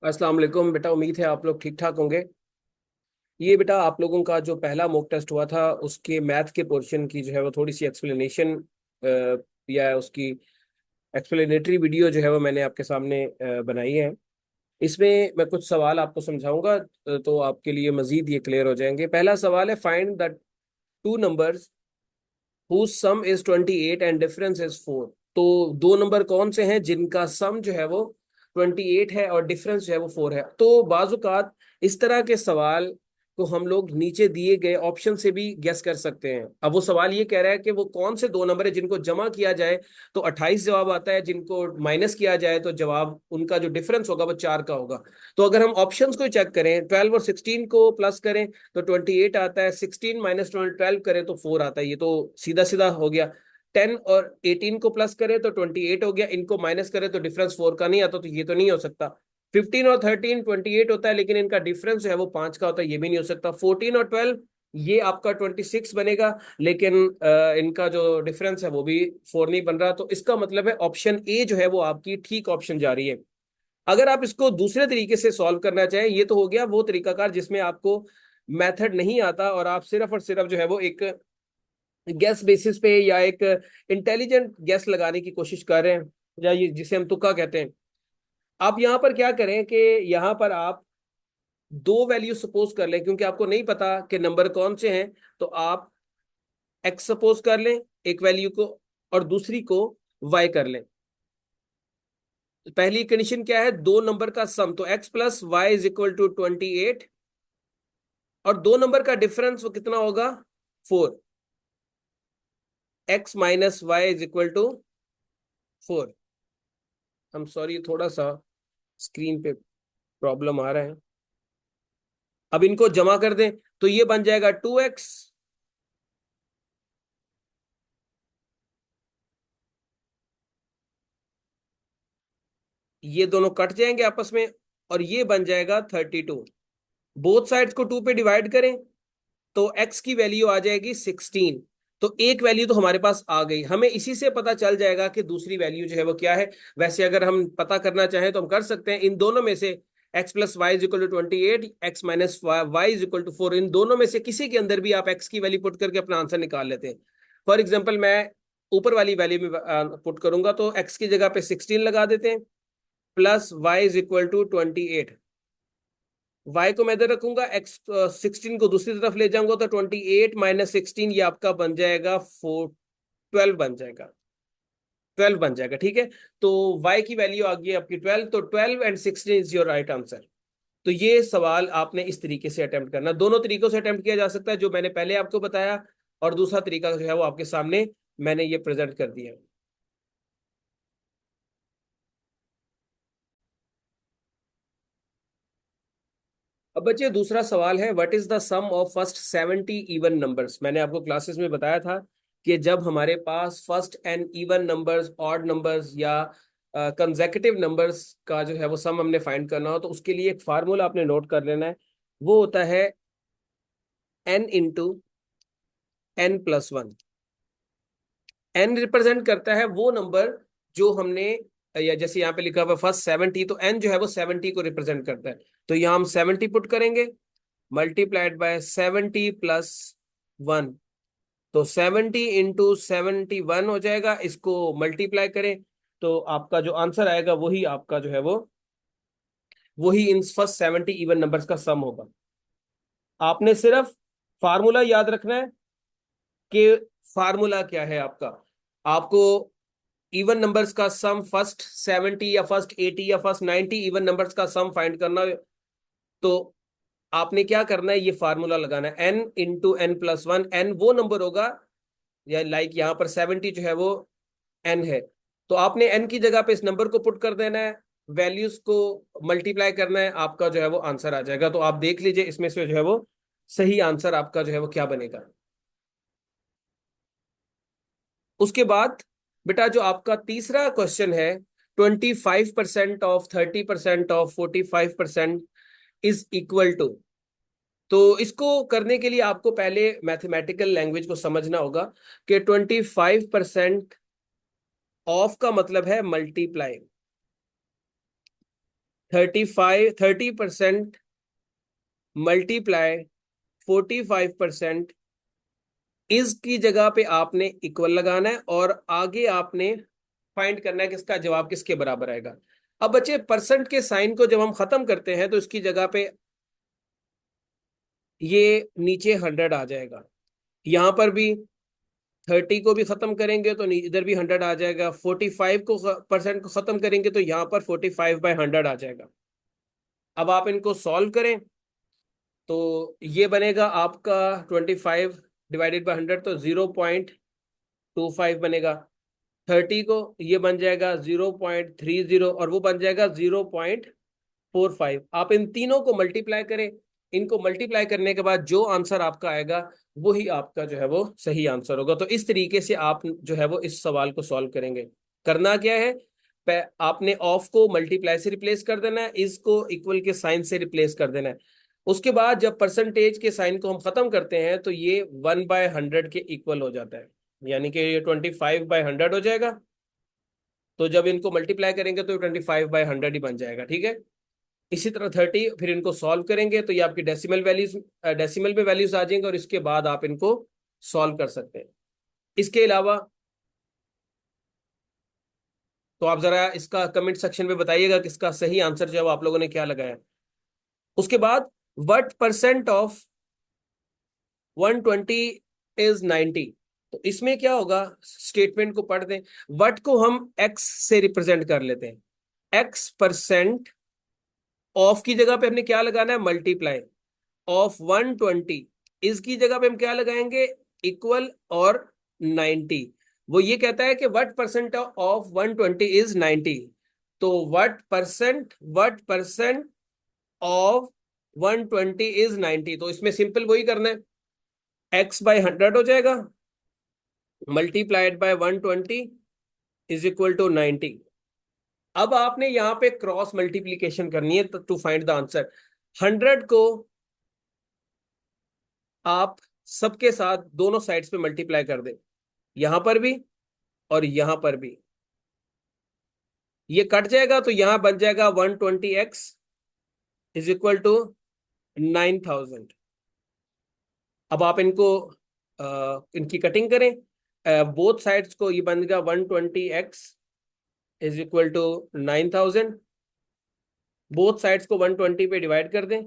अस्सलाम वालेकुम बेटा। उम्मीद है आप लोग ठीक ठाक होंगे। ये बेटा आप लोगों का जो पहला मॉक टेस्ट हुआ था उसके मैथ के पोर्शन की जो है वो थोड़ी सी एक्सप्लेनेशन या उसकी एक्सप्लेनेटरी वीडियो जो है वो मैंने आपके सामने बनाई है। इसमें मैं कुछ सवाल आपको समझाऊंगा तो आपके लिए मजीद ये क्लियर हो जाएंगे। पहला सवाल है, find the two numbers whose sum is 28 and difference is 4। तो दो नंबर कौन से हैं जिनका सम जो है वो 28 है और डिफरेंस जो है वो 4 है। तो बाजुकात इस तरह के सवाल को हम लोग नीचे दिए गए ऑप्शन से भी गेस कर सकते हैं। अब वो सवाल ये कह रहा है कि वो कौन से दो नंबर है जिनको जमा किया जाए तो 28 जवाब आता है, जिनको माइनस किया जाए तो जवाब उनका जो डिफरेंस होगा वो 4 का होगा। तो अगर हम ऑप्शंस को चेक करें, 12 और 16 को प्लस करें तो 28 आता है, 16 माइनस 12 करें तो 4 आता है। ये तो सीधा सीधा हो गया। 10 और 18 को प्लस करें तो 28 हो गया, इनको माइनस करें तो डिफरेंस 4 का नहीं आता, तो ये तो नहीं हो सकता। 15 और 13 28 होता है, लेकिन इनका डिफरेंस जो है वो 5 का होता है, ये भी नहीं हो सकता। 14 और 12 ये आपका 26 बनेगा, लेकिन इनका जो डिफरेंस है वो भी 4 नहीं बन रहा। तो इसका मतलब है ऑप्शन ए जो है वो आपकी ठीक ऑप्शन जा रही है। अगर आप इसको दूसरे तरीके से सॉल्व करना चाहें, ये तो हो गया वो तरीकाकार जिसमें आपको मेथड नहीं आता और आप सिर्फ और सिर्फ जो है वो एक गैस बेसिस पे या एक इंटेलिजेंट गैस लगाने की कोशिश कर रहे हैं, या ये जिसे हम तुक्का कहते हैं। आप यहाँ पर क्या करें कि यहाँ पर आप दो वैल्यू सपोज कर लें, क्योंकि आपको नहीं पता कि नंबर कौन से हैं। तो आप एक्स सपोज कर लें एक वैल्यू को, और दूसरी को वाई कर लें। पहली कंडीशन क्या है, दो नंबर का सम, तो x plus y is equal to 28, और दो नंबर का डिफरेंस वो कितना होगा, 4। X minus y is equal to 4। हम सॉरी, थोड़ा सा स्क्रीन पे प्रॉब्लम आ रहा है। अब इनको जमा कर दें तो ये बन जाएगा 2x, ये दोनों कट जाएंगे आपस में, और ये बन जाएगा 32। बोथ साइड्स को 2 पे डिवाइड करें तो x की वैल्यू आ जाएगी 16। तो एक वैल्यू तो हमारे पास आ गई, हमें इसी से पता चल जाएगा कि दूसरी वैल्यू जो है वो क्या है। वैसे अगर हम पता करना चाहें तो हम कर सकते हैं, इन दोनों में से x plus y is equal to 28, x minus y is equal to 4, इन दोनों में से किसी के अंदर भी आप एक्स की वैल्यू पुट करके अपना आंसर निकाल लेते हैं। फॉर एग्जाम्पल मैं ऊपर वाली वैल्यू में पुट करूंगा, तो एक्स की जगह पे 16 लगा देते हैं, plus y is equal to 28। Y को मैं इधर रखूंगा, एक्स 16 को दूसरी तरफ ले जाऊंगा, तो 28 - 16 ये आपका बन जाएगा 12 बन जाएगा, 12 बन जाएगा। ठीक है, तो y की वैल्यू आ गई आपकी 12, तो 12 and 16 is your right answer. तो ये सवाल आपने इस तरीके से अटेम्प्ट करना, दोनों तरीकों से अटेम्प्ट किया जा सकता है जो मैंने पहले आपको बताया, और दूसरा तरीका जो है वो आपके सामने मैंने ये प्रेजेंट कर दिया। अब बच्चे दूसरा सवाल है, what is the sum of first 70 even numbers. मैंने आपको क्लासेस में बताया था कि जब हमारे पास first and even numbers, odd numbers या कंसेक्यूटिव नंबर्स का जो है वो सम हमने फाइंड करना हो, तो उसके लिए एक फार्मूला आपने नोट कर लेना है। वो होता है n into n plus one. n represent करता है वो नंबर जो हमने, या जैसे यहाँ पे लिखा हुआ फर्स्ट 70, तो n जो है वो 70 को रिप्रेजेंट करता है। तो यहाँ हम 70 पुट करेंगे, मल्टीप्लाइड बाय 70 प्लस 1। तो 70 इंटू 71 हो जाएगा, इसको मल्टीप्लाई करें तो आपका जो आंसर आएगा वही आपका जो है वो वही इन फर्स्ट 70 इवन नंबर्स का सम होगा। आपने सिर्फ फार्मूला याद रखना है कि फार्मूला क्या है आपका। आपको इवन नंबर्स का सम फर्स्ट 70 या फर्स्ट 80 या फर्स्ट 90 इवन नंबर्स का सम फाइंड करना है, तो आपने क्या करना है, ये फार्मूला लगाना है, n into n plus one. N वो नंबर होगा, या लाइक यहाँ पर 70 जो है वो n है, तो आपने n की जगह पे इस नंबर को पुट कर देना है, वैल्यूज को मल्टीप्लाई करना है, आपका जो है वो आंसर आ जाएगा। तो आप देख लीजिए इसमें से जो है वो सही आंसर आपका जो है वो क्या बनेगा। उसके बाद बेटा जो आपका तीसरा क्वेश्चन है, 25% of 30% of 45% is equal to. तो इसको करने के लिए आपको पहले मैथमेटिकल लैंग्वेज को समझना होगा कि 25% ऑफ का मतलब है मल्टीप्लाई। 30% मल्टीप्लाई 45%, इसकी जगह पे आपने इक्वल लगाना है और आगे आपने फाइंड करना है कि इसका जवाब किसके बराबर आएगा। अब बच्चे परसेंट के साइन को जब हम खत्म करते हैं तो इसकी जगह पे ये नीचे 100 आ जाएगा, यहां पर भी 30 को भी खत्म करेंगे तो इधर भी 100 आ जाएगा, 45 को परसेंट को खत्म करेंगे तो यहाँ पर 45/100 आ जाएगा। अब आप इनको सॉल्व करें तो ये बनेगा आपका 25/100 तो 0.25 बनेगा। 30 को ये बन जाएगा 0.30 और वो बन जाएगा 0.45। आप इन तीनों को मल्टीप्लाई करें, इनको मल्टीप्लाई करने के बाद जो आंसर आपका आएगा वही आपका जो है वो सही आंसर होगा। तो इस तरीके से आप जो है वो इस सवाल को सॉल्व करेंगे। करना क्या है, आपने ऑफ को मल्टीप्लाई से रिप्लेस कर देना है, इसको इक्वल के साइन से रिप्लेस कर देना है। उसके बाद जब परसेंटेज के साइन को हम खत्म करते हैं तो ये 1/100 के इक्वल हो जाता है, यानी कि ये 25/100 हो जाएगा। तो जब इनको मल्टीप्लाई करेंगे तो 25/100 ही बन जाएगा, ठीक है। इसी तरह 30, फिर इनको सॉल्व करेंगे तो ये आपकी डेसिमल में वैल्यूज आ जाएंगे और इसके बाद आप इनको सॉल्व कर सकते हैं। इसके अलावा तो आप जरा इसका कमेंट सेक्शन में बताइएगा कि इसका सही आंसर जो है वो आप लोगों ने क्या लगाया। उसके बाद व्हाट परसेंट ऑफ 120 इज 90, तो इसमें क्या होगा, स्टेटमेंट को पढ़ दें। व्हाट को हम एक्स से रिप्रेजेंट कर लेते हैं, एक्स परसेंट ऑफ की जगह पे हमने क्या लगाना है, मल्टीप्लाई ऑफ 120, इसकी जगह पे हम क्या लगाएंगे, इक्वल और 90। वो ये कहता है कि व्हाट परसेंट ऑफ 120 इज 90, तो व्हाट परसेंट ऑफ 120 इज 90, तो इसमें सिंपल वही करना है, x/100 हो जाएगा multiplied by 120 is equal to 90। अब आपने यहां पे क्रॉस मल्टीप्लीकेशन करनी है टू फाइंड द आंसर। 100 को आप सबके साथ दोनों साइड्स पे मल्टीप्लाई कर दें, यहां पर भी और यहां पर भी, ये कट जाएगा तो यहां बन जाएगा 120x इज इक्वल टू 9000। अब आप इनको इनकी कटिंग करें, बोथ साइड्स को, ये बन गया 120x is equal to 9000, both sides को 120 पे डिवाइड कर दें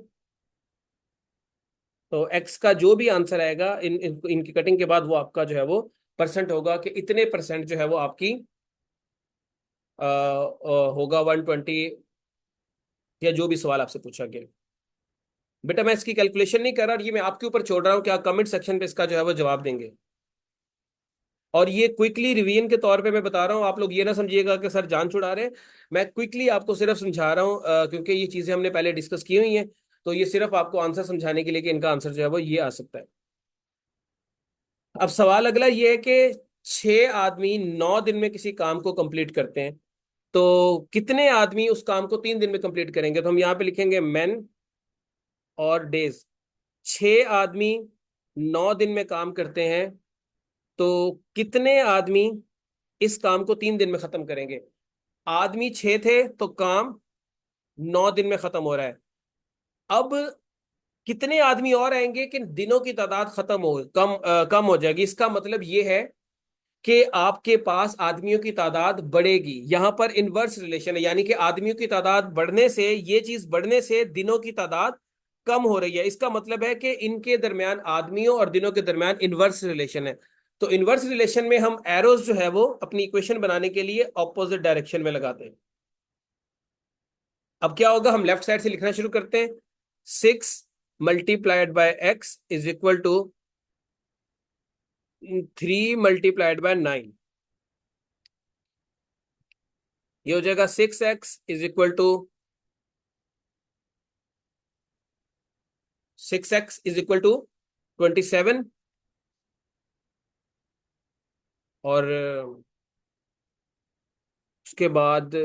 तो x का जो भी आंसर आएगा इनकी कटिंग के बाद वो आपका जो है वो परसेंट होगा कि इतने परसेंट जो है वो आपकी होगा 120, या जो भी सवाल आपसे पूछा गया। बेटा मैं इसकी कैलकुलेशन नहीं कर रहा, ये मैं आपके ऊपर छोड़ रहा हूँ कि आप कमेंट सेक्शन पे इसका जो है वो जवाब देंगे। और ये क्विकली रिवीजन के तौर पे मैं बता रहा हूँ, आप लोग ये ना समझिएगा कि सर जान छुड़ा रहे हैं। मैं क्विकली आपको सिर्फ समझा रहा हूँ क्योंकि ये चीजें हमने पहले डिस्कस की हुई हैं, तो ये सिर्फ आपको आंसर समझाने के लिए कि इनका आंसर जो है वो ये आ सकता है। अब सवाल अगला ये है कि 6 आदमी 9 दिन में किसी काम को कंप्लीट करते हैं, तो कितने आदमी उस काम को 3 दिन में कंप्लीट करेंगे। तो हम यहाँ पे लिखेंगे मैन और डेज। 6 आदमी 9 दिन में काम करते हैं, तो कितने आदमी इस काम को 3 दिन में खत्म करेंगे। आदमी 6 थे तो काम 9 दिन में खत्म हो रहा है। अब कितने आदमी और आएंगे कि दिनों की तादाद खत्म हो कम हो जाएगी। इसका मतलब ये है कि आपके पास आदमियों की तादाद बढ़ेगी। यहां पर इनवर्स रिलेशन है, यानी कि आदमियों की तादाद बढ़ने से, ये चीज बढ़ने से दिनों की तादाद कम हो रही है। इसका मतलब है कि इनके दरमियान, आदमियों और दिनों के दरमियान इनवर्स रिलेशन है। तो इनवर्स रिलेशन में हम एरोज जो है वो अपनी इक्वेशन बनाने के लिए ऑपोजिट डायरेक्शन में लगाते हैं। अब क्या होगा, हम लेफ्ट साइड से लिखना शुरू करते हैं। 6 × x इज इक्वल टू 3 × 9, ये हो जाएगा 6x इज इक्वल टू 27, और उसके बाद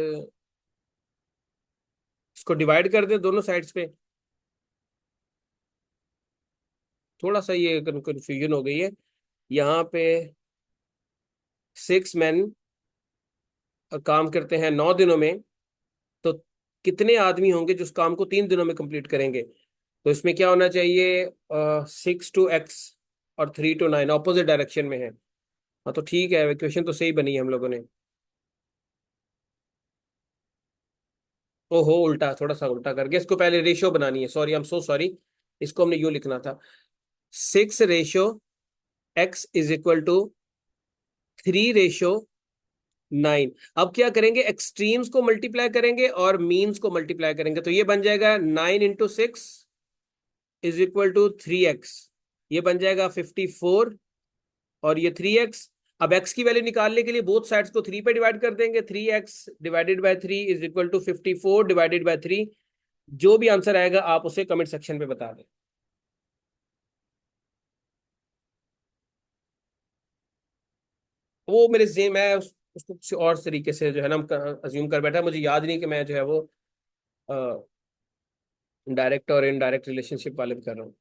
इसको डिवाइड कर दे दोनों साइड्स पे। थोड़ा सा ये कंफ्यूजन हो गई है यहाँ पे। 6 मैन काम करते हैं 9 दिनों में, तो कितने आदमी होंगे जो उस काम को 3 दिनों में कंप्लीट करेंगे। तो इसमें क्या होना चाहिए, 6 to x और 3 to 9 ऑपोजिट डायरेक्शन में है। हाँ तो ठीक है, इक्वेशन तो सही बनी है हम लोगों ने। ओहो, उल्टा, थोड़ा सा उल्टा करके इसको पहले रेशियो बनानी है, sorry, I am so sorry. इसको हमने यूं लिखना था, 6:x=3:9। अब क्या करेंगे, एक्सट्रीम्स को मल्टीप्लाई करेंगे और मीन्स को मल्टीप्लाई करेंगे, तो ये बन जाएगा 9 × 6 = 3x। ये बन जाएगा 54, और ये 3x। अब x की वैल्यू निकालने के लिए बोथ साइड्स को 3 पे डिवाइड कर देंगे, 3x/3 = 54/3। जो भी आंसर आएगा आप उसे कमेंट सेक्शन पे बता दें। वो मेरे जे मैं उसको किसी और तरीके से जो है ना अज्यूम कर बैठा, मुझे याद नहीं कि मैं जो है वो डायरेक्ट और इनडायरेक्ट रिलेशनशिप वाले भी कर रहा हूँ।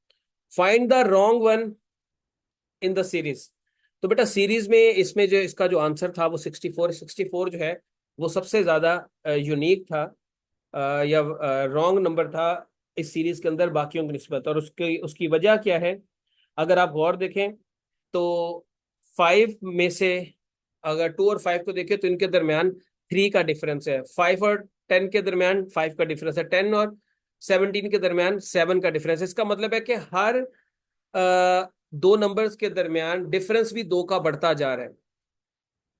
Find the wrong one in the series. तो बेटा सीरीज में इसमें जो इसका जो आंसर था वो 64 जो है वो सबसे ज्यादा यूनिक था, या रॉन्ग नंबर था इस सीरीज के अंदर बाकियों की निस्बत। और उसकी उसकी वजह क्या है, अगर आप गौर देखें तो 5 में से अगर 2 और 5 को देखें तो इनके दरमियान 3 का डिफरेंस है, 5 और 10 के दरमियान 5 का डिफरेंस है, 10 और 17 के दरमियान 7 का डिफरेंस है। इसका मतलब है कि हर दो नंबर्स के दरमियान डिफरेंस भी 2 का बढ़ता जा रहा है।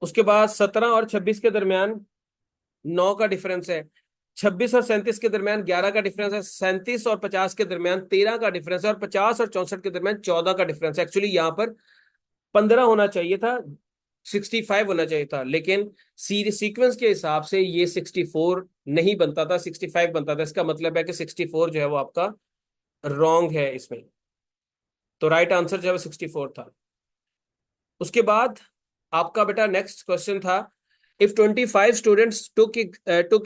उसके बाद 17 और 26 के दरमियान 9 का डिफरेंस है, 26 और 37 के दरमियान 11 का डिफरेंस है, 37 और 50 के दरमियान 13 का डिफरेंस है, और 50 और 64 के दरमियान 14 का डिफरेंस है। एक्चुअली यहाँ पर 15 होना चाहिए था, 65 होना चाहिए था, लेकिन सीक्वेंस के हिसाब से ये 64 नहीं बनता था, 65 बनता था। इसका मतलब है कि 64 जो है वो आपका रॉन्ग है इसमें। तो राइट आंसर जो है वो 64 था। उसके बाद आपका बेटा नेक्स्ट क्वेश्चन था, if 25 students took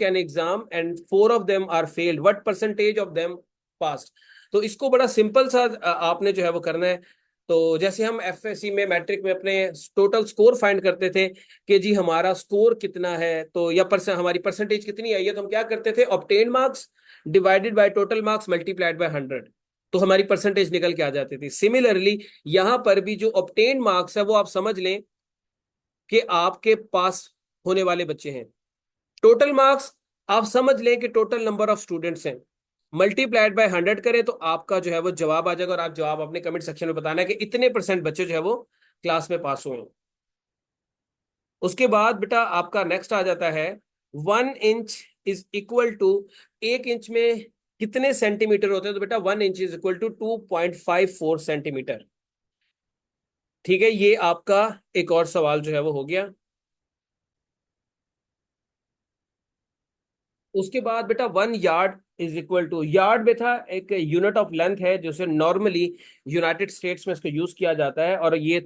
an exam and 4 of them are failed, what percentage of them passed? तो इसको बड़ा सिंपल सा आपने जो है वो करना है। तो जैसे हम एफएससी में मैट्रिक में अपने टोटल स्कोर फाइंड करते थे कि जी हमारा स्कोर कितना है, तो या हमारी परसेंटेज कितनी आई है, तो हम क्या करते थे, obtain marks divided by total marks multiplied by 100, तो हमारी परसेंटेज निकल के आ जाती थी। सिमिलरली यहां पर भी जो ऑब्टेन मार्क्स है वो आप समझ लें कि आपके पास होने वाले बच्चे हैं, टोटल मार्क्स आप समझ लें कि टोटल नंबर ऑफ स्टूडेंट्स हैं, मल्टीप्लाइड बाय 100 करें तो आपका जो है वो जवाब आ जाएगा। और आप जवाब अपने कमेंट सेक्शन में बताना है कि इतने परसेंट बच्चे जो है वो क्लास में पास हुए हैं। उसके बाद बेटा आपका नेक्स्ट आ जाता है, 1 इंच = 1 इंच में कितने सेंटीमीटर होते हैं, तो बेटा 1 इंच = 2.54 सेंटीमीटर। ठीक है, ये आपका एक और सवाल जो है वो हो गया। उसके बाद बेटा 1 यार्ड यार्ड में था एक यूनिट ऑफ लेंथ है जैसे नॉर्मली यूनाइटेड स्टेट्स में इसको यूज किया जाता है, और ये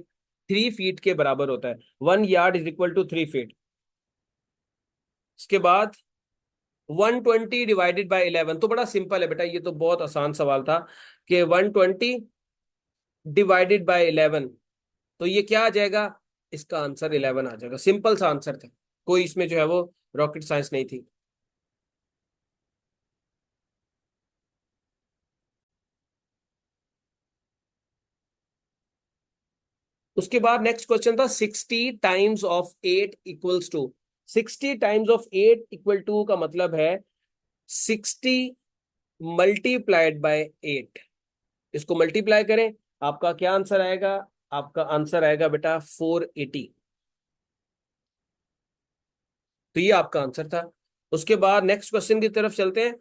3 फीट के बराबर होता है। 1 यार्ड = 3 फीट। इसके बाद 120 ÷ 11, तो बड़ा सिंपल है बेटा, ये तो बहुत आसान सवाल था कि 120 ÷ 11, तो ये क्या आ जाएगा, इसका आंसर 11 आ जाएगा। सिंपल सा आंसर था, कोई इसमें जो है वो रॉकेट साइंस नहीं थी। उसके बाद नेक्स्ट क्वेश्चन था 60 टाइम्स ऑफ 8 = 2। 60 टाइम्स ऑफ 8 = 2 का मतलब है 60 × 8। इसको मल्टीप्लाई करें, आपका क्या आंसर आएगा, आपका आंसर आएगा बेटा 480। तो ये आपका आंसर था। उसके बाद नेक्स्ट क्वेश्चन की तरफ चलते हैं,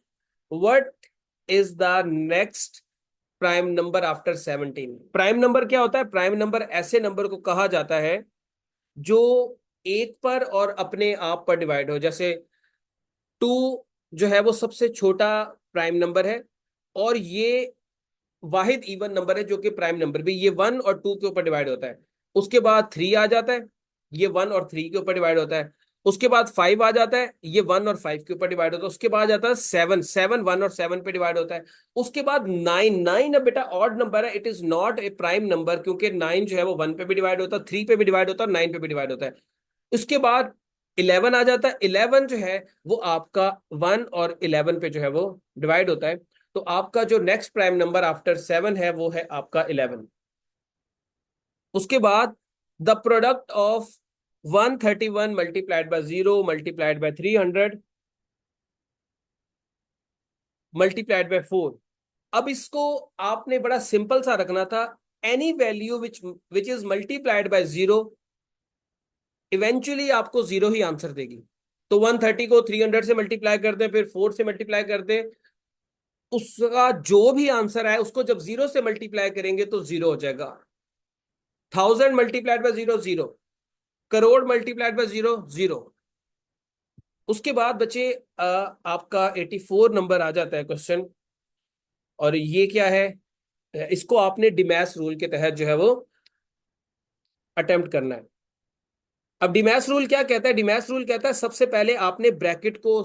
what is the next prime number after 17? Prime number क्या होता है, प्राइम नंबर ऐसे नंबर को कहा जाता है जो एक पर और अपने आप पर डिवाइड हो। जैसे 2 जो है वो सबसे छोटा प्राइम नंबर है, और ये वाहिद इवन नंबर है जो कि प्राइम नंबर भी, ये 1 और 2 के ऊपर डिवाइड होता है। उसके बाद 3 आ जाता है, ये 1 और 3 के ऊपर डिवाइड होता है। उसके बाद 5 आ जाता है, ये 1 और 5 के ऊपर डिवाइड होता है। उसके बाद जाता है 7, 1 और 7 पे डिवाइड होता है। उसके बाद 9 अब बेटा ऑड नंबर है, it is not a prime number, क्योंकि 9 जो है वो 1 पे भी डिवाइड होता है, 3 पे भी डिवाइड होता है, और 9 पे भी डिवाइड होता है। उसके बाद 11 आ जाता है। 11 जो है वो आपका 1 और 11 पे जो है वो डिवाइड होता है। तो आपका जो नेक्स्ट प्राइम नंबर आफ्टर 7 है वो है आपका 11। उसके बाद the product of 131 multiplied by 0 multiplied by 300 multiplied by 4। अब इसको आपने बड़ा सिंपल सा रखना था। Any value which is multiplied by 0 eventually आपको 0 ही आंसर देगी। तो 130 को 300 से मल्टीप्लाई कर दें, फिर 4 से मल्टीप्लाई कर दें, उसका जो भी आंसर आए उसको जब 0 से मल्टीप्लाई करेंगे तो 0 हो जाएगा। 1000 multiplied by 0 0, crore multiplied by 0 0। उसके बाद बचे आपका 84 नंबर आ जाता है क्वेश्चन। और ये क्या है, इसको आपने डिमैस रूल के तहत जो है वो अटेम्प्ट करना है। अब डिमैस रूल क्या कहता है? डिमैस रूल कहता है सबसे पहले आपने ब्रैकेट को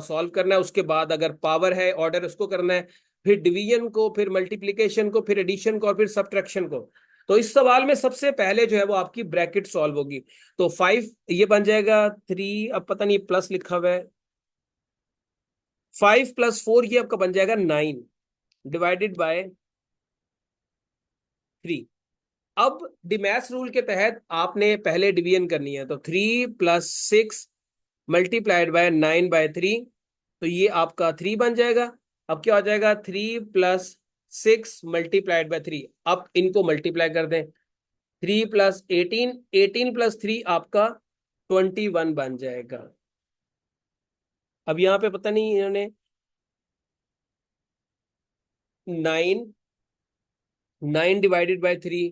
सॉल्व करना है, उसके बाद अगर पावर है ऑर्डर उसको करना है, फिर डिवीजन को, फिर मल्टीप्लिकेशन को, फिर एडिशन को और फिर सब्ट्रैक्शन को। तो इस सवाल में सबसे पहले जो है वो आपकी ब्रैकेट सॉल्व होगी। तो 5 ये बन जाएगा 3, अब पता नहीं प्लस लिखा हुआ है, 5 + 4 ये आपका बन जाएगा 9 डिवाइडेड बाय 3। अब डिमैस रूल के तहत आपने पहले डिवीजन करनी है, तो 3 + 6 मल्टीप्लाइड बाय 9/3। तो ये आपका 3 बन जाएगा। अब क्या हो जाएगा? 3 + 6 मल्टीप्लाइड बाय 3। अब इनको मल्टीप्लाई कर दें, 3 + 18, 18 + 3 आपका 21 बन जाएगा। अब यहाँ पे पता नहीं इन्होंने 9, 9 डिवाइडेड बाय 3,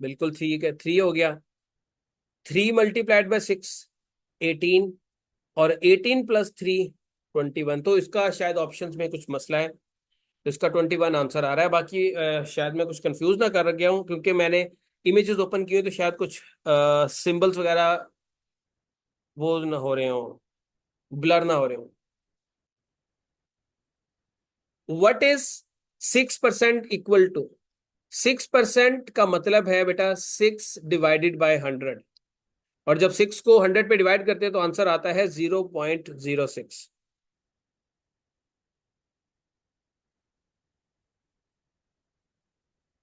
बिल्कुल 3 हो गया। 3 मल्टीप्लाइड बाय 6 18, और 18 + 3 21। तो इसका शायद ऑप्शंस में कुछ मसला है, तो इसका 21 आंसर आ रहा है। बाकी शायद मैं कुछ कंफ्यूज ना कर गया हूँ, क्योंकि मैंने इमेजेस ओपन किए तो शायद कुछ सिंबल्स वगैरह वो ना हो रहे हो, ब्लर ना हो रहे हो। What is 6% equal to? 6% का मतलब है बेटा 6/100। और जब 6 को 100 पे डिवाइड करते हैं तो आंसर आता है 0.06।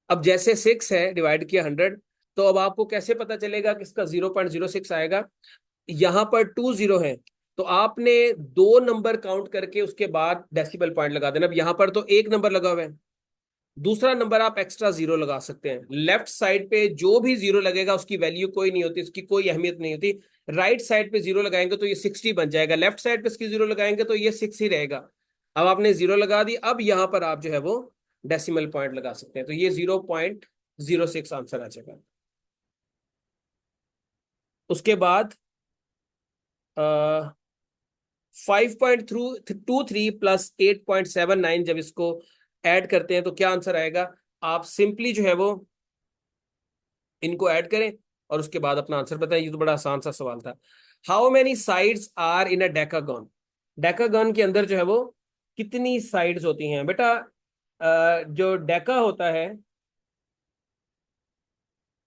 अब जैसे 6 है डिवाइड किया 100, तो अब आपको कैसे पता चलेगा कि इसका 0.06 आएगा? यहां पर 2 0 है, तो आपने दो नंबर काउंट करके उसके बाद डेसिमल पॉइंट लगा देना। अब यहां पर तो एक नंबर लगा हुआ है, दूसरा नंबर आप एक्स्ट्रा 0 लगा सकते हैं। लेफ्ट साइड पे जो भी 0 लगेगा उसकी वैल्यू कोई नहीं होती, उसकी कोई अहमियत नहीं होती। राइट साइड पे 0 लगाएंगे तो ये 60 बन जाएगा, लेफ्ट साइड पे इसकी 0 लगाएंगे तो ये 6 ही रहेगा। अब आपने 0 लगा दी, अब यहां पर आप जो है वो डेसिमल पॉइंट लगा सकते हैं, तो ये 0.06 आंसर आ जाएगा। उसके बाद 5.23 + 8.79 जब इसको ऐड करते हैं तो क्या आंसर आएगा? आप सिंपली जो है वो इनको ऐड करें और उसके बाद अपना आंसर बताएं। ये तो बड़ा आसान सा सवाल था। How many sides are in a decagon? Decagon के अंदर जो है वो कितनी साइड्स होती हैं बेटा? जो डेका होता है,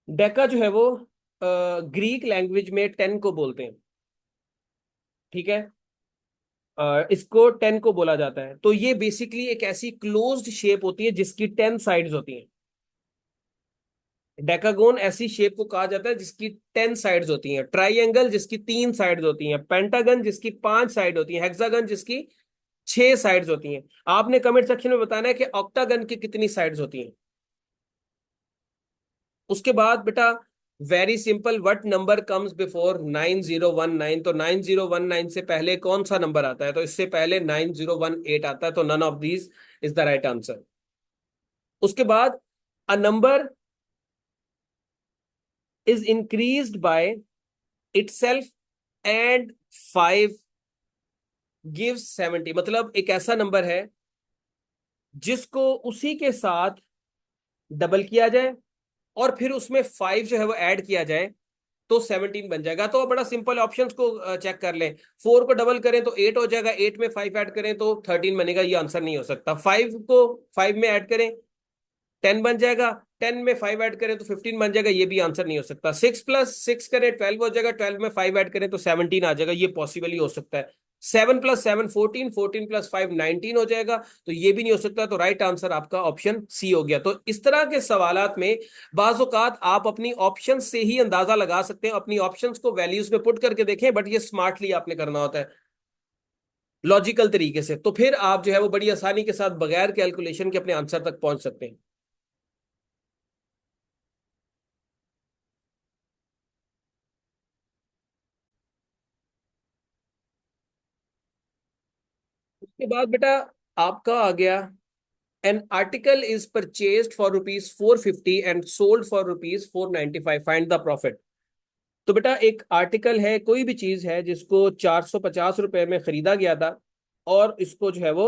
डेका जो है वो ग्रीक लैंग्वेज में 10 को बोलते हैं, ठीक है। इसको 10 को बोला जाता है। तो ये बेसिकली एक ऐसी क्लोज्ड शेप होती है जिसकी 10 साइड्स होती हैं। डेकागोन ऐसी शेप को कहा जाता है जिसकी 10 साइड्स होती हैं। ट्राइंगल जिसकी 3 साइड्स होती हैं, पेंटागन जिसकी 5 साइड होती हैं, हेक्सागन जिसकी 6 साइड्स होती हैं। आपने कमेंट सेक्शन में बताना है कि ऑक्टागन की कितनी साइड्स होती हैं। उसके बाद बेटा very simple, what number comes before 9019? तो 9019 से पहले कौन सा नंबर आता है? तो इससे पहले 9018 आता है, तो none of these is the right answer. उसके बाद a number is increased by itself and 5 gives 70। मतलब एक ऐसा नंबर है जिसको उसी के साथ डबल किया जाए और फिर उसमें 5 जो है वो ऐड किया जाए तो 17 बन जाएगा। तो बड़ा सिंपल, ऑप्शंस को चेक कर लें। 4 को डबल करें तो 8 हो जाएगा, 8 में 5 ऐड करें तो 13 बनेगा। ये आंसर नहीं हो सकता। 5 को 5 में ऐड करें 10 बन जाएगा, 10 में 5 ऐड करें तो 15 बन जाएगा, ये भी आंसर नहीं हो सकता। 6 + 6 करें 12 हो जाएगा, 12 में 5 ऐड करें तो 17 आ जाएगा, ये पॉसिबल ही हो सकता है। 7 + 7 14, 14 + 5 19 हो जाएगा, तो ये भी नहीं हो सकता। तो राइट आंसर आपका ऑप्शन सी हो गया। तो इस तरह के सवालात में बाज़ औक़ात आप अपनी ऑप्शन से ही अंदाजा लगा सकते हैं, अपनी ऑप्शंस को वैल्यूज में पुट करके देखें, बट ये स्मार्टली आपने करना होता है, लॉजिकल तरीके से। तो फिर आप जो है वो बड़ी आसानी के साथ बगैर कैलकुलेशन के अपने आंसर तक पहुंच सकते हैं। उसके बाद बेटा आपका आ गया, an article is purchased for ₹450 and sold for ₹495, find the profit. तो बेटा एक आर्टिकल है, कोई भी चीज है जिसको 450 रुपए में खरीदा गया था, और इसको जो है वो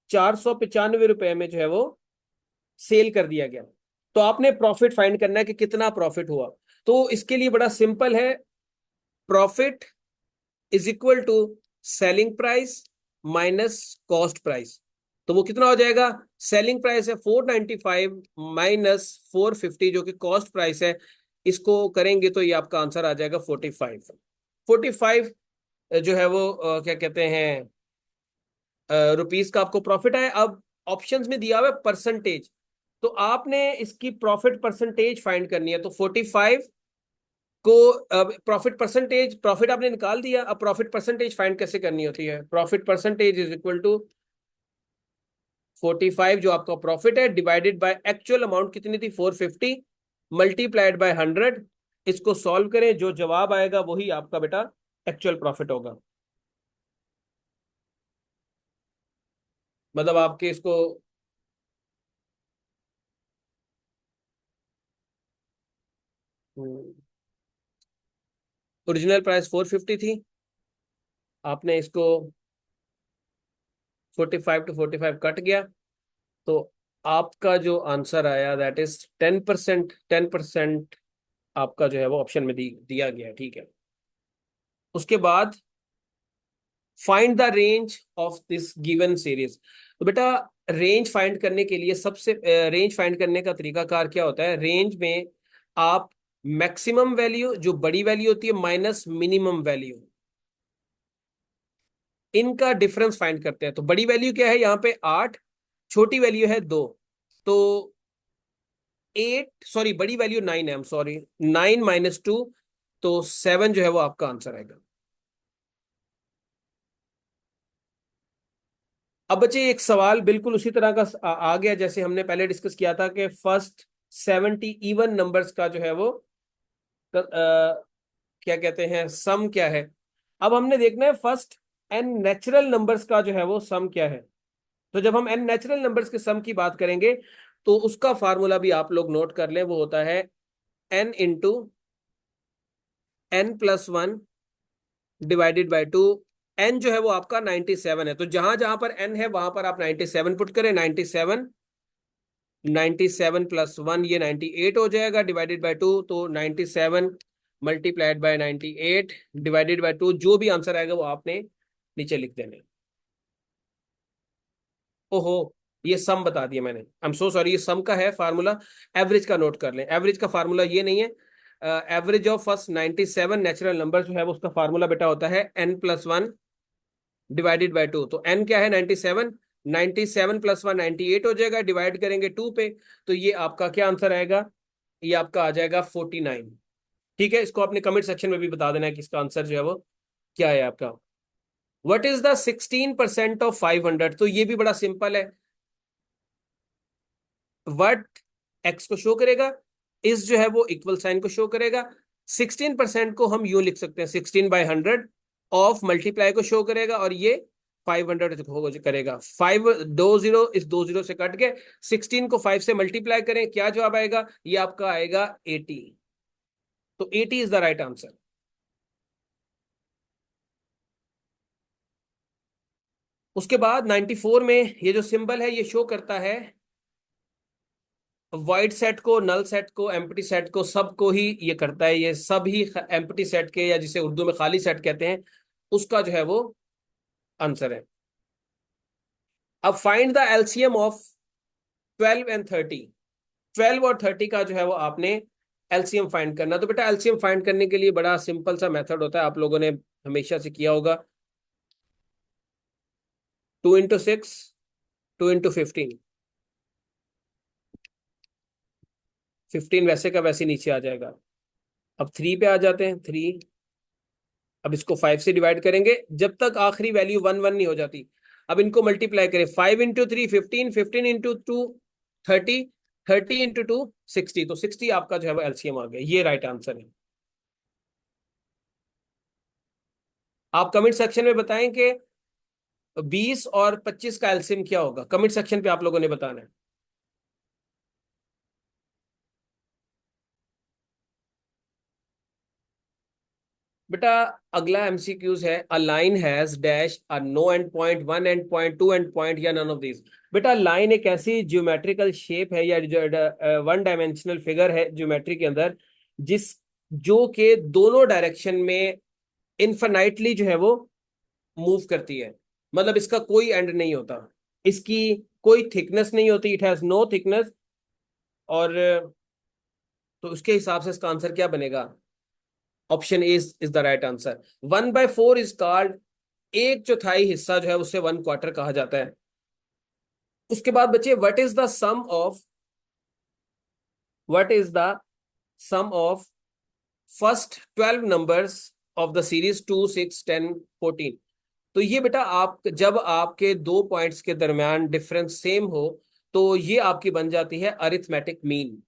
495 रुपए में जो है वो सेल कर दिया गया। तो आपने प्रॉफिट फाइंड करना है कि कितना प्रॉफिट हुआ। तो इसके लिए बड़ा सिंपल है, profit is equal to selling price minus cost price. तो वो कितना हो जाएगा, सेलिंग प्राइस है 495 माइनस 450 जो कि कॉस्ट प्राइस है, इसको करेंगे तो ये आपका आंसर आ जाएगा 45। 45 जो है वो क्या कहते हैं रुपीस का आपको प्रॉफिट है। अब ऑप्शंस में दिया हुआ है परसेंटेज, तो आपने इसकी प्रॉफिट परसेंटेज फाइंड करनी है। तो 45 को प्रॉफिट परसेंटेज, प्रॉफिट आपने निकाल दिया, अब प्रॉफिट परसेंटेज फाइंड कैसे करनी होती है। Profit percentage is equal to 45 जो आपका प्रॉफिट है डिवाइडेड बाय एक्चुअल अमाउंट कितनी थी 450 मल्टीप्लाइड बाय 100। इसको सॉल्व करें, जो जवाब आएगा वही आपका बेटा एक्चुअल प्रॉफिट होगा। मतलब आपके इसको ओरिजिनल प्राइस 450 थी, आपने इसको 45 टू 45 कट गया, तो आपका जो आंसर आया दैट इज 10%। 10% आपका जो है वो ऑप्शन में दिया गया है, ठीक है। उसके बाद find the range of this given series. तो बेटा रेंज फाइंड करने के लिए सबसे रेंज फाइंड करने का तरीकाकार क्या होता है, रेंज में आप मैक्सिमम वैल्यू जो बड़ी वैल्यू होती है माइनस मिनिमम वैल्यू, इनका डिफरेंस फाइंड करते हैं। तो बड़ी वैल्यू क्या है यहाँ पे 8, छोटी वैल्यू है 2, तो 8 सॉरी बड़ी वैल्यू 9 है, सॉरी 9 माइनस 2, तो 7 जो है वो आपका आंसर आएगा। अब बच्चे एक सवाल बिल्कुल उसी तरह का आ गया जैसे हमने पहले डिस्कस किया था कि फर्स्ट 70 इवन नंबर्स का जो है वो क्या कहते हैं सम क्या है। अब हमने देखना है फर्स्ट एन नेचुरल नंबर्स का जो है वो सम क्या है। तो जब हम एन नेचुरल नंबर्स के सम की बात करेंगे तो उसका फार्मूला भी आप लोग नोट कर लें, वो होता है n into n+1 divided by 2। N जो है वो आपका 97 है, तो जहां जहां पर एन है वहां पर आप 97 पुट करें। 97, 97 प्लस 1 ये 98 हो जाएगा डिवाइडेड बाय 2, तो 97 मल्टीप्लाइड बाय 98 डिवाइडेड बाय 2, जो भी आंसर आएगा वो आपने नीचे लिख देना है। ओहो, ये सम बता दिया मैंने, आई एम सो सॉरी, ये सम का है फार्मूला। एवरेज का नोट कर लें, एवरेज का फार्मूला ये नहीं है। Average of first 97 natural number जो है वो उसका फार्मूला बेटा होता है n+1 डिवाइडेड बाय 2। तो n क्या है 97, 97 प्लस 1 98 हो जाएगा, डिवाइड करेंगे 2 पे, तो ये आपका क्या आंसर आएगा, ये आपका आ जाएगा 49। ठीक है, इसको आपने कमेंट सेक्शन में भी बता देना है कि इसका आंसर जो है वो क्या है आपका। व्हाट इज द 16% ऑफ 500, तो ये भी बड़ा सिंपल है। व्हाट एक्स को शो करेगा, इस जो है वो इक्वल साइन को शो करेगा। 16% को हम यूं लिख सकते हैं 16/100, ऑफ मल्टीप्लाई को शो करेगा, और ये 500 करेगा। 5 2 0 इस 2 0 से कट के 16 को 5 से मल्टीप्लाई करें, क्या जवाब आएगा, ये आपका आएगा 80। तो 80 इज द राइट आंसर। उसके बाद 94 में ये जो सिंबल है ये शो करता है वाइड सेट को, नल सेट को, एम्प्टी सेट को, सबको ही ये करता है। ये सब ही एम्प्टी सेट के, या जिसे उर्दू में खाली सेट कहते हैं, उसका जो है वो आंसर है। अब find the LCM of 12 and 30। 12 और 30 का जो है वो आपने एलसीएम फाइंड करना। तो बेटा एलसीएम फाइंड करने के लिए बड़ा सिंपल सा मेथड होता है, आप लोगों ने हमेशा से किया होगा। 2 into 6, 2 into 15, 15 वैसे का वैसे नीचे आ जाएगा। अब 3 पे आ जाते हैं, 3। अब इसको 5 से डिवाइड करेंगे जब तक आखिरी वैल्यू 1 1 नहीं हो जाती। अब इनको मल्टीप्लाई करें, 5 into 3 15, 15 into 2 30, 30 into 2 60। तो 60 आपका जो है वो एलसीएम आ गया, ये राइट आंसर है। आप कमेंट सेक्शन में बताएं कि 20 और 25 का एलसीएम क्या होगा, कमेंट सेक्शन पे आप लोगों ने बताना है। बेटा अगला एमसीक्यूज है, a line has dash a no end point, one end point, two end point या नन ऑफ दिस। बेटा लाइन एक ऐसी ज्योमेट्रिकल शेप है या वन डायमेंशनल फिगर है ज्योमेट्री के अंदर, जिस जो के दोनों डायरेक्शन में इनफाइनाइटली जो है वो मूव करती है। मतलब इसका कोई एंड नहीं होता, इसकी कोई थिकनेस नहीं होती, इट हैज नो थिकनेस। और तो उसके हिसाब से इसका आंसर क्या बनेगा? Option is the right answer. 1/4 is called, एक चौथाई हिस्सा जो है उसे 1/4 कहा जाता है। उसके बाद बच्चे, what is the sum of first 12 numbers of the series 2 6 10 14। तो ये बेटा आप जब आपके दो पॉइंट्स के दरमियान डिफरेंस सेम हो तो ये आपकी बन जाती है अरिथमेटिक मीन।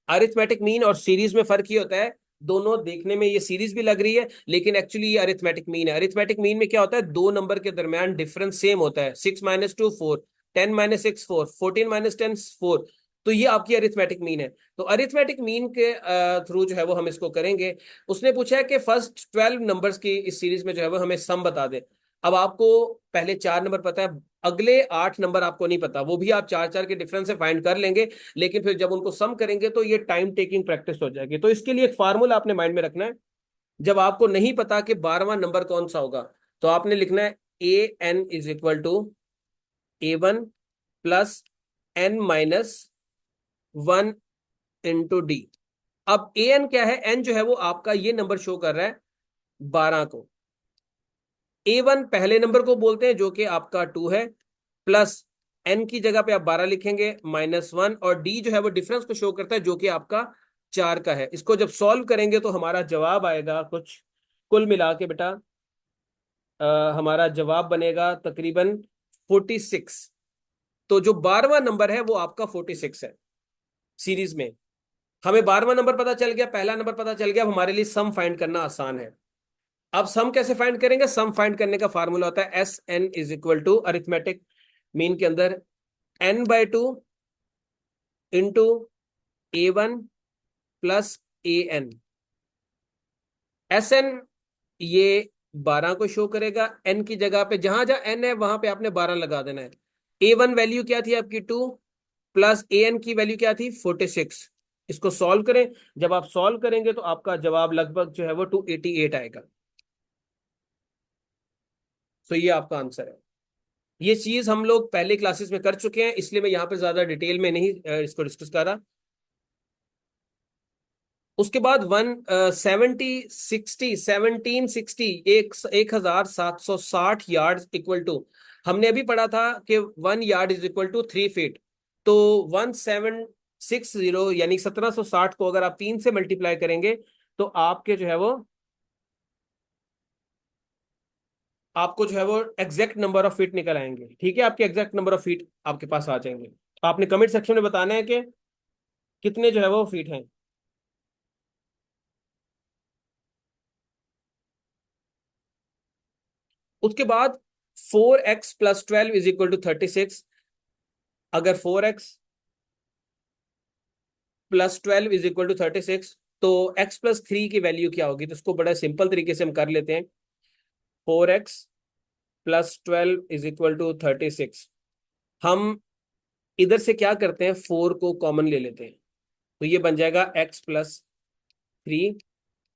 अरिथमेटिक मीन और सीरीज में फर्क ये होता है, दोनों देखने में ये सीरीज भी लग रही है लेकिन एक्चुअली ये अरिथमेटिक मीन है। अरिथमेटिक मीन में क्या होता है, दो नंबर के दरमियान डिफरेंस सेम होता है, 6 - 2 4, 10 - 6 4, 14 - 10 4। तो ये आपकी अरिथमेटिक मीन है। तो अरिथमेटिक मीन के थ्रू जो है वो हम इसको करेंगे। उसने पूछा है कि फर्स्ट 12 नंबर्स की इस सीरीज में जो है वो हमें सम बता दे। अब आपको पहले 4 नंबर पता है, अगले 8 नंबर आपको नहीं पता, वो भी आप चार चार के डिफरेंस से फाइंड कर लेंगे, लेकिन फिर जब उनको सम करेंगे तो ये टाइम टेकिंग प्रैक्टिस हो जाएगी। तो इसके लिए एक फार्मूला आपने माइंड में रखना है। जब आपको नहीं पता कि 12वां नंबर कौन सा होगा, तो आपने लिखना है AN = A1 plus N - 1 × D। अब AN क्या है, एन जो है वो आपका ये नंबर शो कर रहा है 12 को। A1 पहले नंबर को बोलते हैं जो कि आपका 2 है, प्लस एन की जगह पे आप 12 लिखेंगे, -1, और डी जो है वो डिफरेंस को शो करता है जो कि आपका 4 का है। इसको जब सॉल्व करेंगे तो हमारा जवाब आएगा कुछ, कुल मिला के बेटा हमारा जवाब बनेगा तकरीबन 46। तो जो 12वां नंबर है वो आपका 46 है सीरीज में। हमें 12वां नंबर पता चल गया, पहला नंबर पता चल गया, अब हमारे लिए सम फाइंड करना आसान है। अब सम कैसे फाइंड करेंगे? सम फाइंड करने का फार्मूला होता है SN = अरिथमेटिक मीन के अंदर n/2 into A1 plus AN। SN ये 12 को शो करेगा, n की जगह पे जहां जहां n है वहां पे आपने 12 लगा देना है। A1 वैल्यू क्या थी आपकी 2, प्लस AN की वैल्यू क्या थी 46। इसको सॉल्व करें, जब आप सॉल्व करेंगे तो आपका जवाब लगभग जो है वो 288 आएगा। तो ये आपका आंसर है। ये चीज हम लोग पहले क्लासेस में कर चुके हैं, इसलिए मैं यहाँ पे ज्यादा डिटेल में नहीं इसको डिस्कस कर रहा। उसके बाद 1760 1760 यार्ड = हमने अभी पढ़ा था कि 1 यार्ड = 3 फीट। तो 1760 यानी 1760 को अगर आप 3 से मल्टीप्लाई करेंगे तो आपके जो है वो आपको जो है वो एग्जैक्ट नंबर ऑफ फीट निकल आएंगे। ठीक है, आपके एग्जैक्ट नंबर ऑफ फीट आपके पास आ जाएंगे। आपने कमेंट सेक्शन में बताना है कि कितने जो है वो फीट हैं। उसके बाद 4x + 12 = 36। अगर 4x + 12 = 36 तो x + 3 की वैल्यू क्या होगी? तो इसको बड़ा सिंपल तरीके से हम कर लेते हैं। 4x + 12 = 36। हम इधर से क्या करते हैं, 4 को कॉमन ले लेते हैं, तो ये बन जाएगा x + 3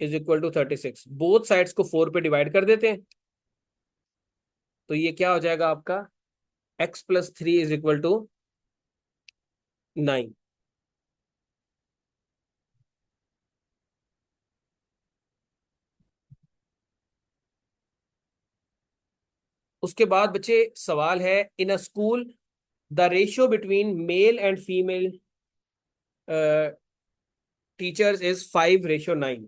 = 36। बोथ साइड्स को 4 पे डिवाइड कर देते हैं, तो ये क्या हो जाएगा आपका x + 3 = 9। उसके बाद बच्चे सवाल है, in a school the ratio between male and female teachers is 5:9।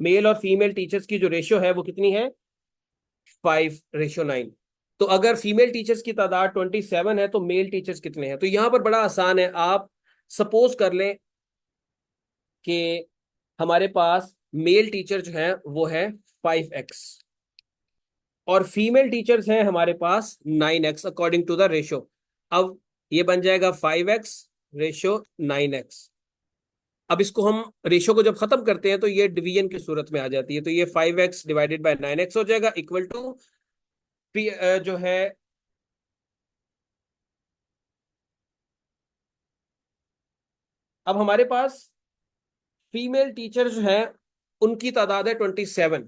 Male और फीमेल टीचर्स की जो रेशियो है वो कितनी है? 5:9। तो अगर फीमेल टीचर्स की तादाद 27 है तो मेल टीचर्स कितने हैं? तो यहां पर बड़ा आसान है, आप सपोज कर लें कि हमारे पास मेल टीचर जो है वो है 5x और फीमेल टीचर्स हैं हमारे पास 9x according to the ratio. अब ये बन जाएगा 5x रेशियो 9x। अब इसको हम रेशियो को जब खत्म करते हैं तो ये डिवीजन की सूरत में आ जाती है, तो ये 5x डिवाइडेड बाय 9x हो जाएगा इक्वल टू जो है अब हमारे पास फीमेल टीचर जो है उनकी तादाद है 27।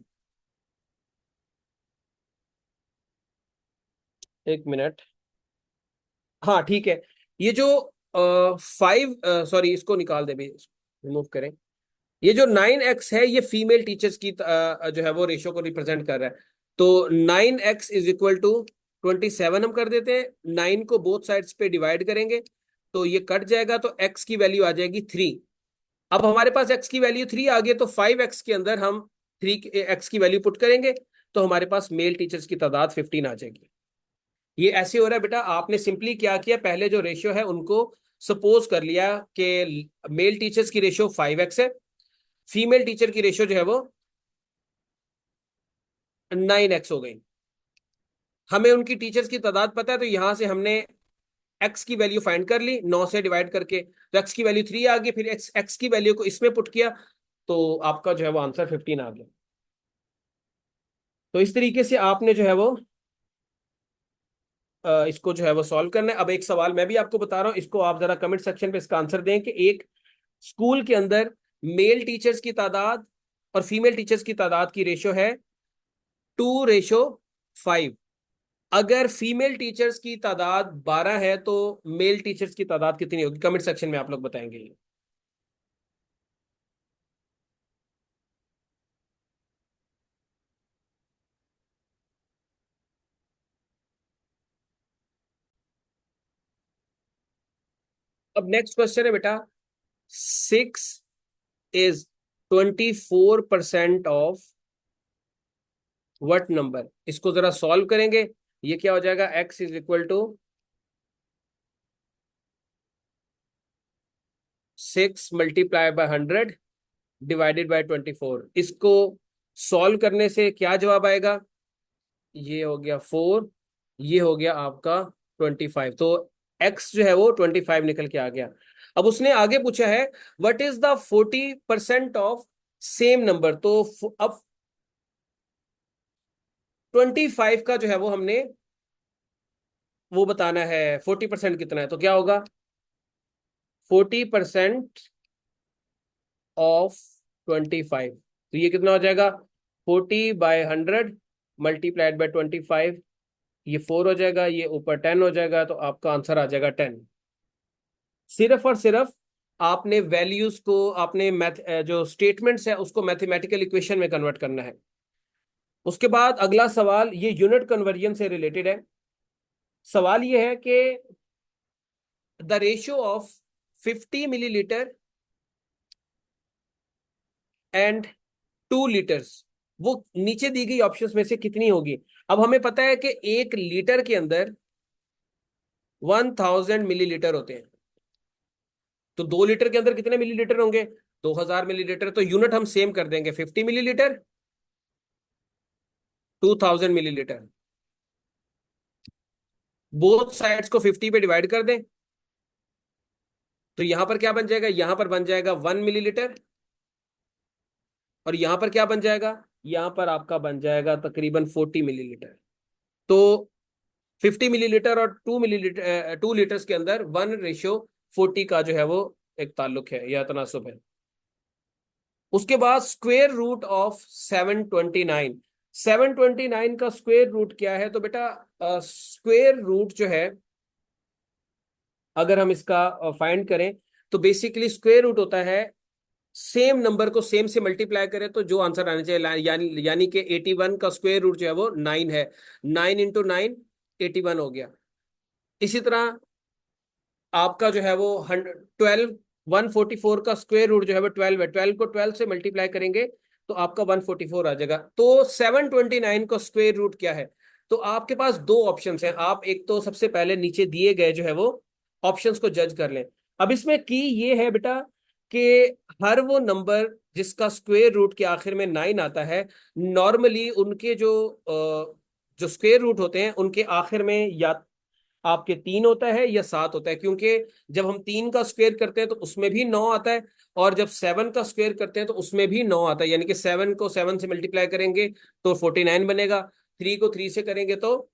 एक मिनट, हाँ ठीक है। ये जो 5, सॉरी इसको निकाल दे, रिमूव करें। ये जो 9x है ये फीमेल टीचर्स की जो है वो रेशियो को रिप्रेजेंट कर रहा है। तो 9x इज इक्वल टू 27 हम कर देते हैं, 9 को बोथ साइड्स पे डिवाइड करेंगे तो ये कट जाएगा, तो x की वैल्यू आ जाएगी 3। अब हमारे पास x की वैल्यू 3 आ गई, तो 5x के अंदर हम 3x की वैल्यू पुट करेंगे तो हमारे पास मेल टीचर्स की तादाद 15 आ जाएगी। ये ऐसे हो रहा है बेटा, आपने सिंपली क्या किया, पहले जो रेशियो है उनको सपोज कर लिया कि मेल टीचर्स की रेशियो 5x है, फीमेल टीचर की रेशियो जो है वो 9x हो गई। हमें उनकी टीचर्स की तादाद पता है तो यहां से हमने x की वैल्यू फाइंड कर ली 9 से डिवाइड करके, तो x की वैल्यू 3 आ गई, फिर x की वैल्यू को इसमें पुट किया तो आपका जो है वो आंसर 15 आ गया। तो इस तरीके से आपने जो है वो इसको जो है वो सॉल्व करना है। अब एक सवाल मैं भी आपको बता रहा हूं, इसको आप जरा कमेंट सेक्शन पे इसका आंसर दें कि एक स्कूल के अंदर मेल टीचर्स की तादाद और फीमेल टीचर्स की तादाद की रेशियो है 2:5। अगर फीमेल टीचर्स की तादाद 12 है तो मेल टीचर्स की तादाद कितनी होगी? कमेंट सेक्शन में आप लोग बताएंगे ये। अब नेक्स्ट क्वेश्चन है बेटा, 6 इज 24% ऑफ व्हाट नंबर? इसको जरा सॉल्व करेंगे। ये क्या हो जाएगा? x is equal to 6 × 100 divided by 24। इसको सॉल्व करने से क्या जवाब आएगा? ये हो गया 4, ये हो गया आपका 25। तो x जो है वो 25 निकल के आ गया। अब उसने आगे पूछा है what is the 40% of same number. तो अब 25 का जो है वो हमने वो बताना है 40% कितना है, तो क्या होगा? 40% ऑफ 25, तो ये कितना हो जाएगा? 40/100 मल्टीप्लाइड बाय 25, ये 4 हो जाएगा, ये ऊपर 10 हो जाएगा, तो आपका आंसर आ जाएगा 10। सिर्फ और सिर्फ आपने वैल्यूज को, आपने मैथ जो स्टेटमेंट्स है उसको मैथमेटिकल इक्वेशन में कन्वर्ट करना है। उसके बाद अगला सवाल ये यूनिट कन्वर्जन से रिलेटेड है। सवाल ये है कि the ratio of 50 millilitre and 2 litres वो नीचे दी गई ऑप्शंस में से कितनी होगी? अब हमें पता है कि 1 लीटर के अंदर 1000 मिलीलीटर होते हैं, तो 2 लीटर के अंदर कितने मिलीलीटर होंगे? 2000 मिलीलीटर। तो यूनिट हम सेम कर देंगे, 50 मिलीलीटर, 2000 मिलीलीटर। बोथ साइड्स को 50 पे डिवाइड कर दें तो यहां पर क्या बन जाएगा? यहां पर बन जाएगा 1 मिलीलीटर, और यहां पर क्या बन जाएगा? यहां पर आपका बन जाएगा तकरीबन 40 मिलीलीटर। तो 50 मिलीलीटर और 2 मिलीलीटर 2 लीटर्स के अंदर 1:40 का जो है वो एक ताल्लुक है या तनासुब है। उसके बाद स्क्वेयर रूट ऑफ 729, 729 का स्क्वेयर रूट क्या है? तो बेटा स्क्वेयर रूट जो है अगर हम इसका फाइंड करें तो बेसिकली स्क्वेयर रूट होता है सेम नंबर को सेम से मल्टीप्लाई करें तो जो आंसर आना चाहिए, यानी कि 81 का स्क्वायर रूट जो है वो 9 है। 9 × 9 81 हो गया। इसी तरह आपका जो है वो 12 144 का स्क्वायर रूट जो है वो 12 है। 12 को 12 से मल्टीप्लाई करेंगे तो आपका 144 आ जाएगा। तो 729 का स्क्वायर रूट क्या है? तो आपके पास दो ऑप्शंस हैं। आप एक तो सबसे पहले नीचे दिए गए जो है वो ऑप्शंस को जज कर लें। अब इसमें की ये है बेटा कि हर वो नंबर जिसका स्क्वायर रूट के आखिर में 9 आता है, नॉर्मली उनके जो स्क्वायर रूट होते हैं उनके आखिर में या आपके 3 होता है या 7 होता है, क्योंकि जब हम 3 का स्क्वायर करते हैं तो उसमें भी 9 आता है, और जब 7 का स्क्वायर करते हैं तो उसमें भी 9 आता है। यानी कि 7 को 7 से मल्टीप्लाई करेंगे तो 49 बनेगा, 3 को 3 से करेंगे तो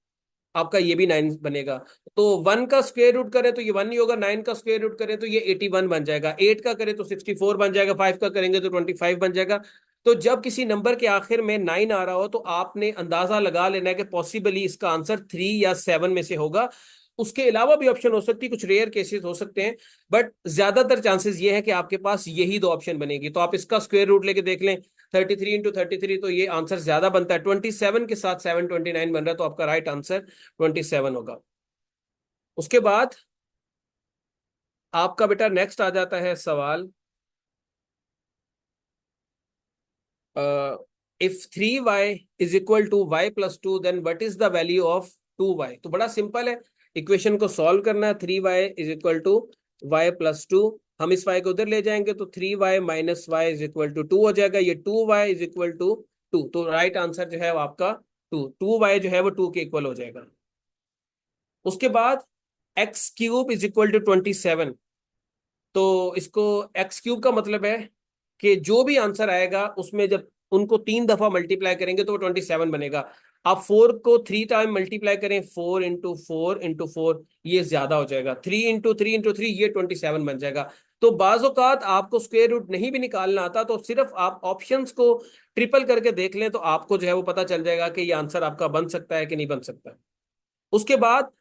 आपका ये भी 9 बनेगा। तो 1 का स्क्वायर रूट करें तो ये 1 नहीं होगा, 9 का स्क्वायर रूट करें तो ये 81 बन जाएगा, 8 का करें तो 64 बन जाएगा, 5 का करेंगे तो 25 बन जाएगा। तो जब किसी नंबर के आखिर में 9 आ रहा हो तो आपने अंदाजा लगा लेना है कि पॉसिबली इसका आंसर 3 या 7 में से होगा। उसके अलावा भी ऑप्शन हो सकती है, कुछ रेयर केसेस हो सकते हैं, बट ज्यादातर चांसेस ये है कि आपके पास यही दो ऑप्शन बनेगी। तो आप इसका स्क्वायर रूट लेके देख लें, 33 × 33, तो ये आंसर ज्यादा बनता है। 27 के साथ 729 बन रहा है, तो आपका राइट आंसर 27 होगा। उसके बाद आपका बेटा नेक्स्ट आ जाता है सवाल, if 3y = y + 2 then what is the value of 2y? तो बड़ा सिंपल है, इक्वेशन को सॉल्व करना है। 3y = y + 2, हम इस y को उधर ले जाएंगे तो 3y - y = 2 हो जाएगा। ये 2y = 2, तो राइट आंसर जो है वो आपका 2y जो है वो 2 के इक्वल हो जाएगा। उसके बाद x³ = 27, तो इसको x³ का मतलब है कि जो भी आंसर आएगा उसमें जब उनको 3 दफा मल्टीप्लाई करेंगे तो वो 27 बनेगा। आप 4 को 3 टाइम मल्टीप्लाई करें, 4 × 4 × 4, ये ज्यादा हो जाएगा। 3 × 3 × 3, ये 27 बन जाएगा। तो बाज औकात आपको स्क्वायर रूट नहीं भी निकालना आता तो सिर्फ आप ऑप्शंस को ट्रिपल करके देख लें तो आपको जो है वो पता चल जाएगा कि ये आंसर आपका बन सकता है कि नहीं बन सकता। उसके बाद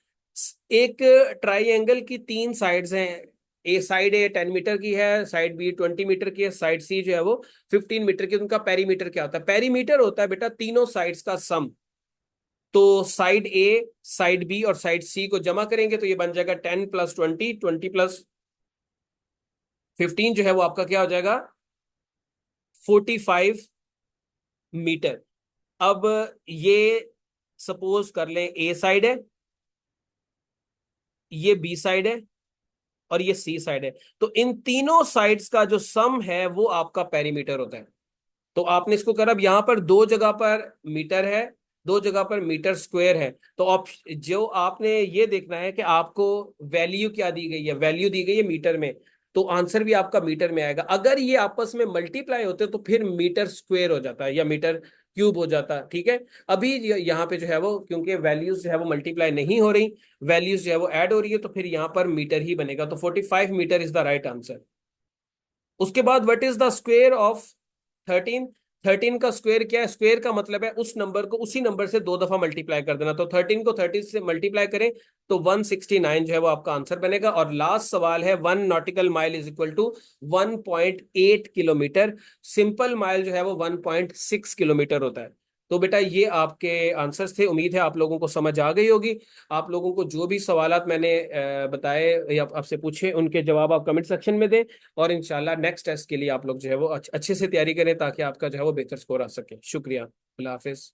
एक ट्राइएंगल की 3 साइड्स हैं। साइड ए 10 मीटर की है, साइड बी 20 मीटर की है, साइड सी जो है वो 15 मीटर की। उनका पेरीमीटर क्या होता है? पेरीमीटर होता है बेटा तीनों साइड्स का सम। तो साइड ए, साइड बी और साइड सी को जमा करेंगे तो ये बन जाएगा 10 + 20, 20 + 15 जो है वो आपका क्या हो जाएगा? 45 मीटर। अब ये सपोज कर लें ए साइड है, ये बी साइड है और ये सी साइड है। तो इन तीनों साइड्स का जो सम है वो आपका पेरीमीटर होता है। तो आपने इसको कर, अब यहां पर दो जगह पर मीटर है, दो जगह पर मीटर स्क्वायर है। तो जो आपने ये देखना है कि आपको वैल्यू क्या दी गई है, वैल्यू दी गई है मीटर में, तो आंसर भी आपका मीटर में आएगा। अगर ये आपस में मल्टीप्लाई होते तो फिर मीटर स्क्वायर हो जाता है या मीटर क्यूब हो जाता, ठीक है। अभी यहाँ पे जो है वो क्योंकि वैल्यूज जो है वो मल्टीप्लाई नहीं हो रही, वैल्यूज जो है वो ऐड हो रही है, तो फिर यहाँ पर मीटर ही बनेगा। तो 45 metre is the right answer. उसके बाद what is the square of 13? 13 का स्क्वायर क्या है? स्क्वायर का मतलब है उस नंबर को उसी नंबर से 2 दफा मल्टीप्लाई कर देना। तो 13 को 30 से मल्टीप्लाई करें तो 169 जो है वो आपका आंसर बनेगा। और लास्ट सवाल है, 1 nautical mile = 1.8 kilometre. Simple mile जो है वो 1.6 किलोमीटर होता है। तो बेटा ये आपके आंसर्स थे, उम्मीद है आप लोगों को समझ आ गई होगी। आप लोगों को जो भी सवालात मैंने बताए या आपसे पूछे उनके जवाब आप कमेंट सेक्शन में दें, और इंशाल्लाह नेक्स्ट टेस्ट के लिए आप लोग जो है वो अच्छे से तैयारी करें ताकि आपका जो है वो बेहतर स्कोर आ सके। शुक्रिया, अल्लाह हाफिज।